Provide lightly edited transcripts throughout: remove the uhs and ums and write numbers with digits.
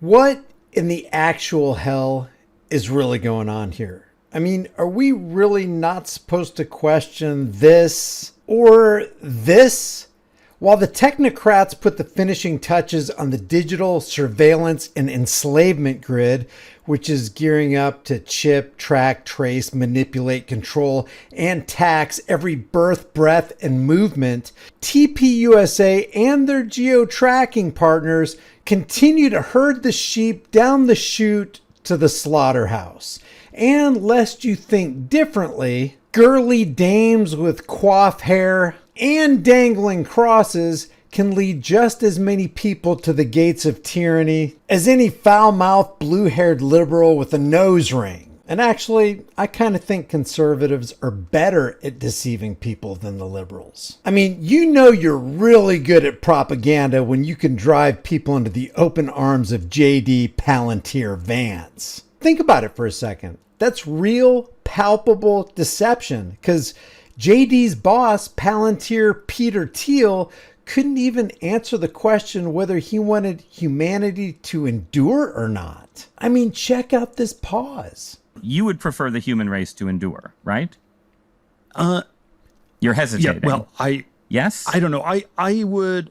What in the actual hell is really going on here? I mean, are we really not supposed to question this or this? While the technocrats put the finishing touches on the digital surveillance and enslavement grid, which is gearing up to chip, track, trace, manipulate, control, and tax every birth, breath, and movement, TPUSA and their geo-tracking partners continue to herd the sheep down the chute to the slaughterhouse. And lest you think differently, girly dames with coif hair and dangling crosses can lead just as many people to the gates of tyranny as any foul-mouthed, blue-haired liberal with a nose ring. And actually, I kind of think conservatives are better at deceiving people than the liberals. I mean, you know you're really good at propaganda when you can drive people into the open arms of JD Palantir Vance. Think about it for a second. That's real, palpable deception, because JD's boss, Palantir Peter Thiel, couldn't even answer the question whether he wanted humanity to endure or not. I mean, check out this pause. You would prefer the human race to endure, right? You're hesitating. Yeah, well, yes? I don't know. I would.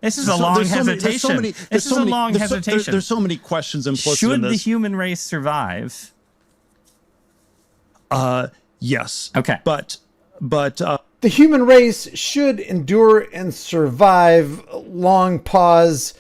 This is a long hesitation. This is a long hesitation. There's so many questions implicit in this. Should the human race survive? Yes. Okay. But the human race should endure and survive. Long pause.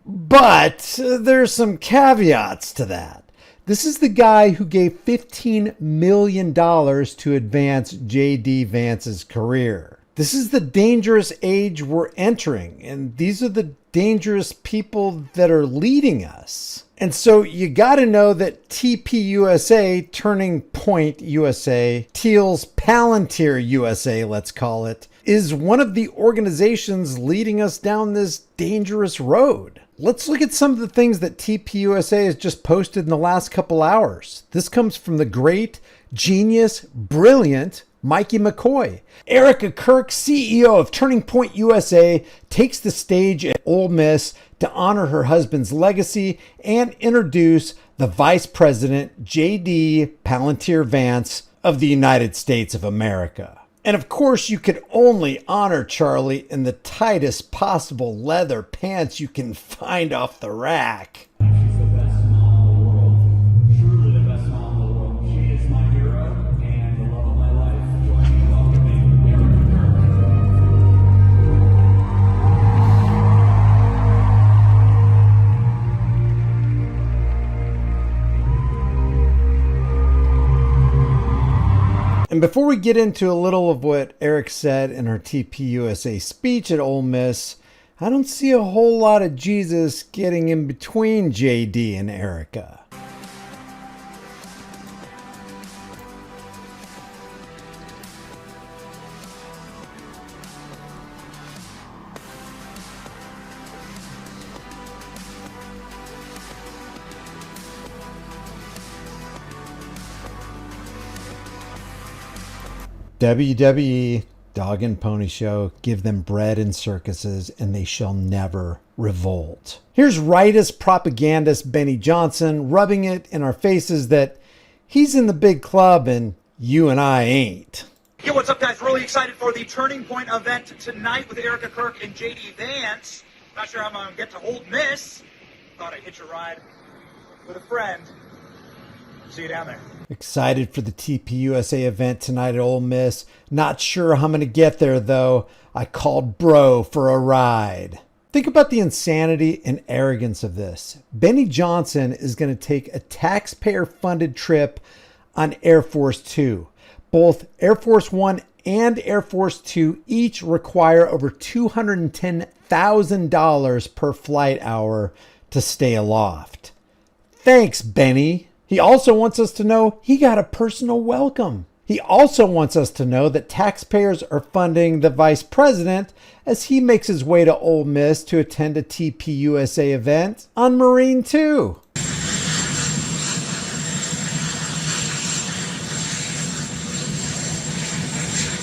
But there's some caveats to that. This is the guy who gave $15 million to advance JD Vance's career. This is the dangerous age we're entering, and these are the dangerous people that are leading us. And so you got to know that TPUSA, Turning Point USA, Thiel's Palantir USA, let's call it, is one of the organizations leading us down this dangerous road. Let's look at some of the things that TPUSA has just posted in the last couple hours. This comes from the great, genius, brilliant Mikey McCoy. Erica Kirk, CEO of Turning Point USA, takes the stage at Ole Miss to honor her husband's legacy and introduce the Vice President, JD Palantir Vance of the United States of America. And of course, you could only honor Charlie in the tightest possible leather pants you can find off the rack. She's the best mom in the world. Truly the best mom in the world. She is my hero and the love of my life. Join me in welcoming Erica And before we get into a little of what Eric said in her TPUSA speech at Ole Miss, I don't see a whole lot of Jesus getting in between JD and Erica. WWE, Dog and Pony Show, give them bread and circuses and they shall never revolt. Here's rightist propagandist Benny Johnson rubbing it in our faces that he's in the big club and you and I ain't. Yo, what's up, guys? Really excited for the Turning Point event tonight with Erica Kirk and JD Vance. Not sure how I'm going to get to Ole Miss. Thought I'd hitch a ride with a friend. See you down there. Excited for the TPUSA event tonight at Ole Miss. Not sure how I'm going to get there, though. I called bro for a ride. Think about the insanity and arrogance of this. Benny Johnson is going to take a taxpayer-funded trip on Air Force Two. Both Air Force One and Air Force Two each require over $210,000 per flight hour to stay aloft. Thanks, Benny. He also wants us to know he got a personal welcome. He also wants us to know that taxpayers are funding the vice president as he makes his way to Ole Miss to attend a TPUSA event on Marine 2.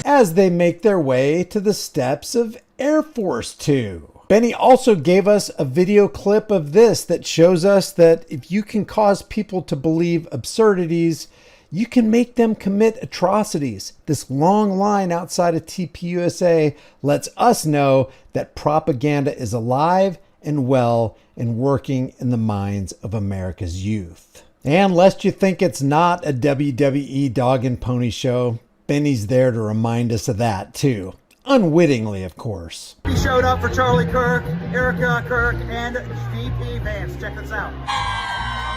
As they make their way to the steps of Air Force 2. Benny also gave us a video clip of this that shows us that if you can cause people to believe absurdities, you can make them commit atrocities. This long line outside of TPUSA lets us know that propaganda is alive and well and working in the minds of America's youth. And lest you think it's not a WWE dog and pony show, Benny's there to remind us of that too. Unwittingly, of course. He showed up for Charlie Kirk, Erica Kirk, and JD Vance. Check this out.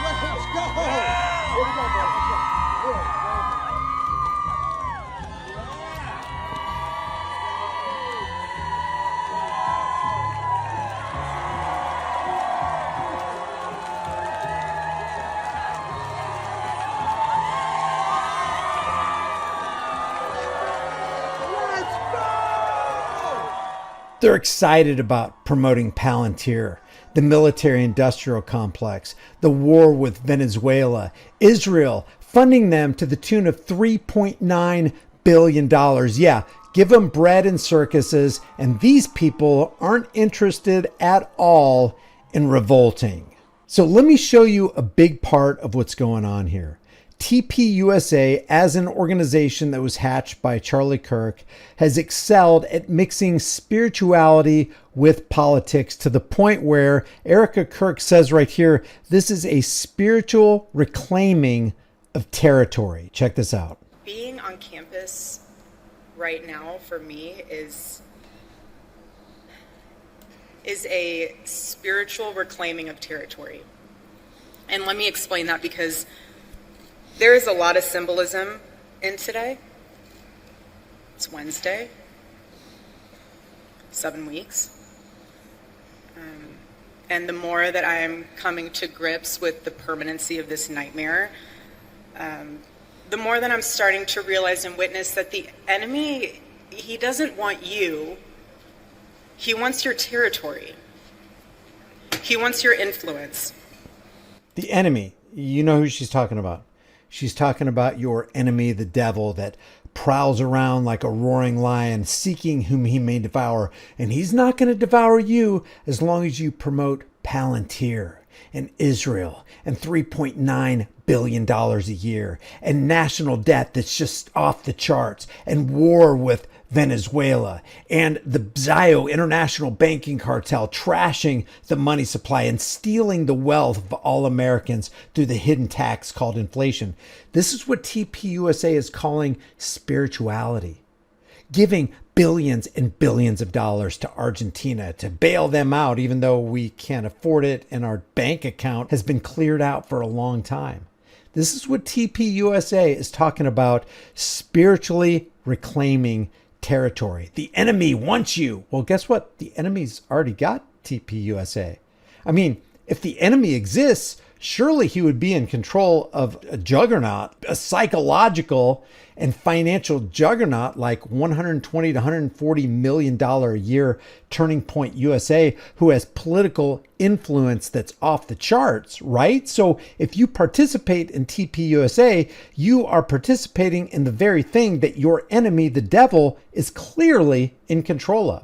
Let's go! Here we go, boys. They're excited about promoting Palantir, the military-industrial complex, the war with Venezuela, Israel, funding them to the tune of $3.9 billion. Yeah, give them bread and circuses, and these people aren't interested at all in revolting. So let me show you a big part of what's going on here. TPUSA, as an organization that was hatched by Charlie Kirk, has excelled at mixing spirituality with politics to the point where Erica Kirk says right here, this is a spiritual reclaiming of territory. Check this out. Being on campus right now for me is a spiritual reclaiming of territory. And let me explain that, because there is a lot of symbolism in today. It's Wednesday, 7 weeks. And the more that I am coming to grips with the permanency of this nightmare, the more that I'm starting to realize and witness that the enemy, he doesn't want you. He wants your territory. He wants your influence. The enemy, you know who she's talking about. She's talking about your enemy, the devil, that prowls around like a roaring lion, seeking whom he may devour. And he's not going to devour you as long as you promote Palantir and Israel and $3.9 billion a year and national debt that's just off the charts and war with Venezuela and the Zio international banking cartel trashing the money supply and stealing the wealth of all Americans through the hidden tax called inflation. This is what TPUSA is calling spirituality. Giving billions and billions of dollars to Argentina to bail them out, even though we can't afford it and our bank account has been cleared out for a long time. This is what TPUSA is talking about, spiritually reclaiming territory. The enemy wants you. Well, guess what? The enemy's already got TPUSA. I mean, if the enemy exists, surely he would be in control of a juggernaut, a psychological and financial juggernaut like $120 to $140 million a year Turning Point USA, who has political influence that's off the charts, right? So if you participate in TPUSA, you are participating in the very thing that your enemy, the devil, is clearly in control of.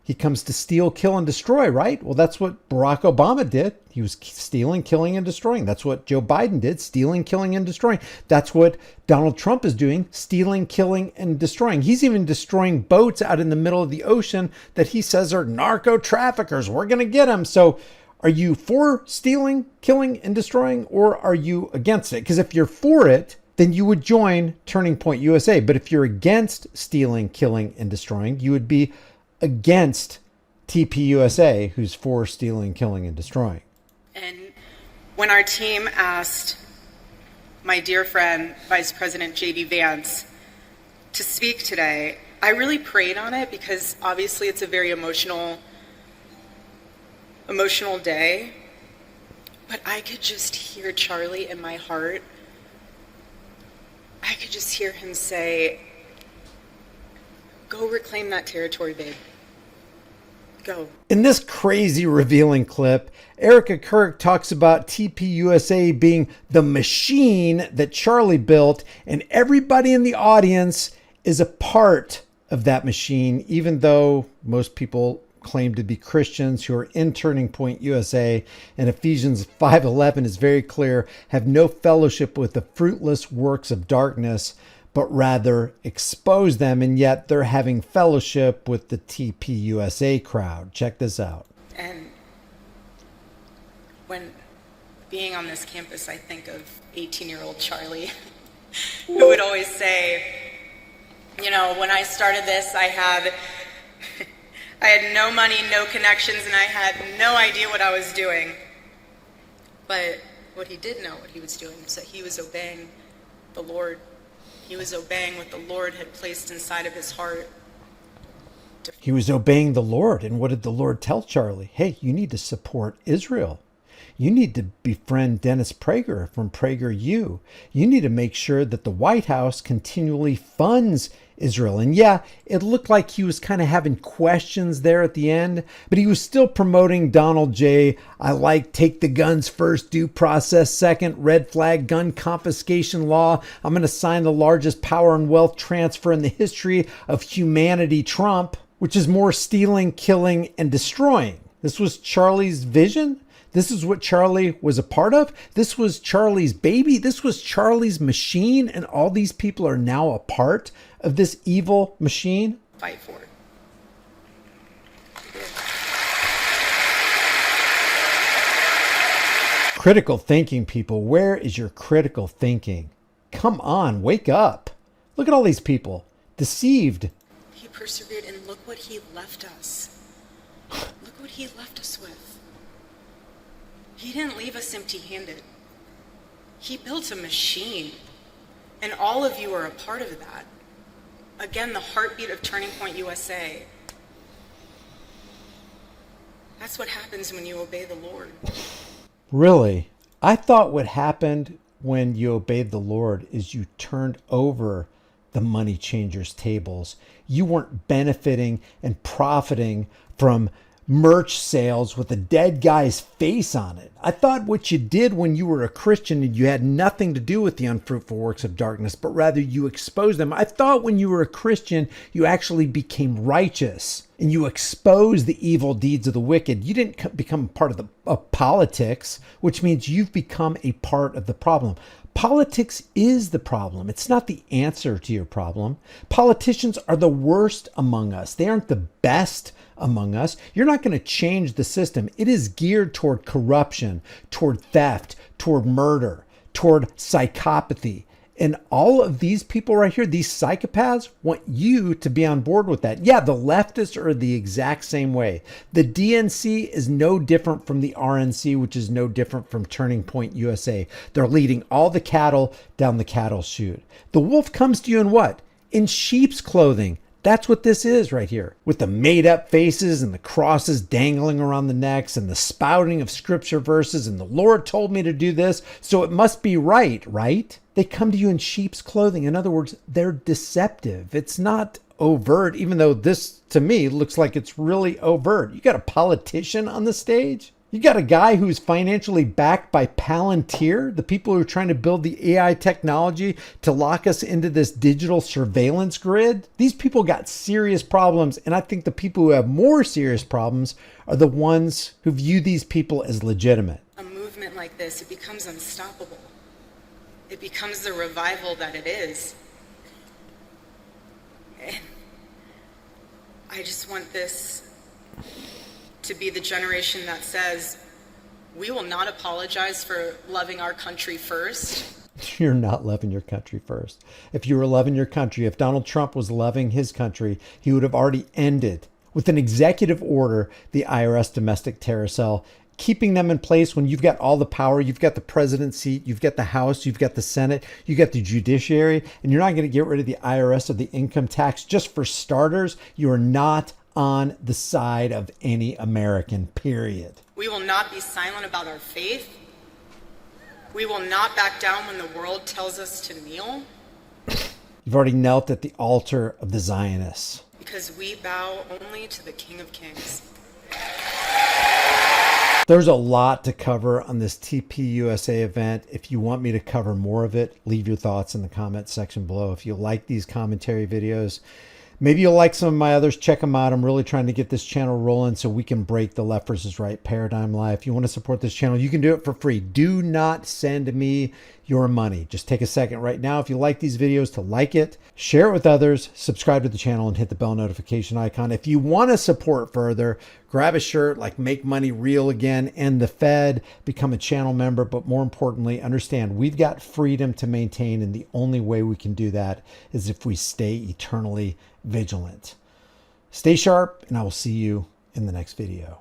He comes to steal, kill, and destroy, right? Well, that's what Barack Obama did. He was stealing, killing, and destroying. That's what Joe Biden did, stealing, killing, and destroying. That's what Donald Trump is doing, stealing, killing, and destroying. He's even destroying boats out in the middle of the ocean that he says are narco traffickers. We're going to get them. So are you for stealing, killing, and destroying, or are you against it? Because if you're for it, then you would join Turning Point USA. But if you're against stealing, killing, and destroying, you would be against TPUSA, who's for stealing, killing, and destroying. And when our team asked my dear friend, Vice President JD Vance, to speak today, I really prayed on it, because obviously it's a very emotional day. But I could just hear Charlie in my heart. I could just hear him say, "Go reclaim that territory, babe. Go." In this crazy revealing clip, Erica Kirk talks about TPUSA being the machine that Charlie built, and everybody in the audience is a part of that machine, even though most people claim to be Christians who are in Turning Point USA, and Ephesians 5:11 is very clear, have no fellowship with the fruitless works of darkness, but rather expose them, and yet they're having fellowship with the TPUSA crowd. Check this out. And when being on this campus, I think of 18-year-old Charlie, who would always say, you know, when I started this, I had no money, no connections, and I had no idea what I was doing. But what he did know what he was doing was that he was obeying the Lord. He was obeying what the Lord had placed inside of his heart. He was obeying the Lord. And what did the Lord tell Charlie? Hey, you need to support Israel. You need to befriend Dennis Prager from PragerU. You need to make sure that the White House continually funds Israel. And yeah, it looked like he was kind of having questions there at the end, but he was still promoting Donald J. I like take the guns first, due process second, red flag gun confiscation law. I'm going to sign the largest power and wealth transfer in the history of humanity, Trump, which is more stealing, killing, and destroying. This was Charlie's vision. This is what Charlie was a part of. This was Charlie's baby. This was Charlie's machine. And all these people are now a part of this evil machine. Fight for it. Critical thinking, people. Where is your critical thinking? Come on, wake up. Look at all these people deceived. He persevered, and look what he left us. Look what he left us with. He didn't leave us empty-handed. He built a machine, and all of you are a part of that. Again, the heartbeat of Turning Point USA. That's what happens when you obey the Lord. Really? I thought what happened when you obeyed the Lord is you turned over the money changers' tables. You weren't benefiting and profiting from merch sales with a dead guy's face on it. I thought what you did when you were a Christian and you had nothing to do with the unfruitful works of darkness, but rather you exposed them. I thought when you were a Christian, you actually became righteous and you exposed the evil deeds of the wicked. You didn't become part of politics, which means you've become a part of the problem. Politics is the problem. It's not the answer to your problem. Politicians are the worst among us. They aren't the best among us. You're not going to change the system. It is geared toward corruption, toward theft, toward murder, toward psychopathy. And all of these people right here, these psychopaths, want you to be on board with that. Yeah, the leftists are the exact same way. The DNC is no different from the RNC, which is no different from Turning Point USA. They're leading all the cattle down the cattle chute. The wolf comes to you in what? In sheep's clothing. That's what this is right here, with the made up faces and the crosses dangling around the necks and the spouting of scripture verses and the Lord told me to do this, so it must be right, right? They come to you in sheep's clothing. In other words, they're deceptive. It's not overt, even though this to me looks like it's really overt. You got a politician on the stage. You got a guy who's financially backed by Palantir, the people who are trying to build the AI technology to lock us into this digital surveillance grid. These people got serious problems, and I think the people who have more serious problems are the ones who view these people as legitimate. A movement like this, it becomes unstoppable. It becomes the revival that it is. And I just want this to be the generation that says, we will not apologize for loving our country first. You're not loving your country first. If you were loving your country, if Donald Trump was loving his country, he would have already ended with an executive order the IRS domestic terror cell, keeping them in place when you've got all the power. You've got the president's seat, you've got the House, you've got the Senate, you've got the judiciary, and you're not going to get rid of the IRS or the income tax. Just for starters, you are not on the side of any American, period. We will not be silent about our faith. We will not back down when the world tells us to kneel. You've already knelt at the altar of the Zionists. Because we bow only to the King of Kings. There's a lot to cover on this TPUSA event. If you want me to cover more of it, leave your thoughts in the comment section below. If you like these commentary videos, Maybe you'll like some of my others. Check them out. I'm really trying to get this channel rolling so we can break the left versus right paradigm live. If you want to support this channel, you can do it for free. Do not send me your money. Just take a second right now, if you like these videos, to like it, share it with others, subscribe to the channel, and hit the bell notification icon. If you want to support further, grab a shirt like Make Money Real Again and the Fed, become a channel member, but more importantly, understand we've got freedom to maintain, and the only way we can do that is if we stay eternally vigilant. Stay sharp, and I will see you in the next video.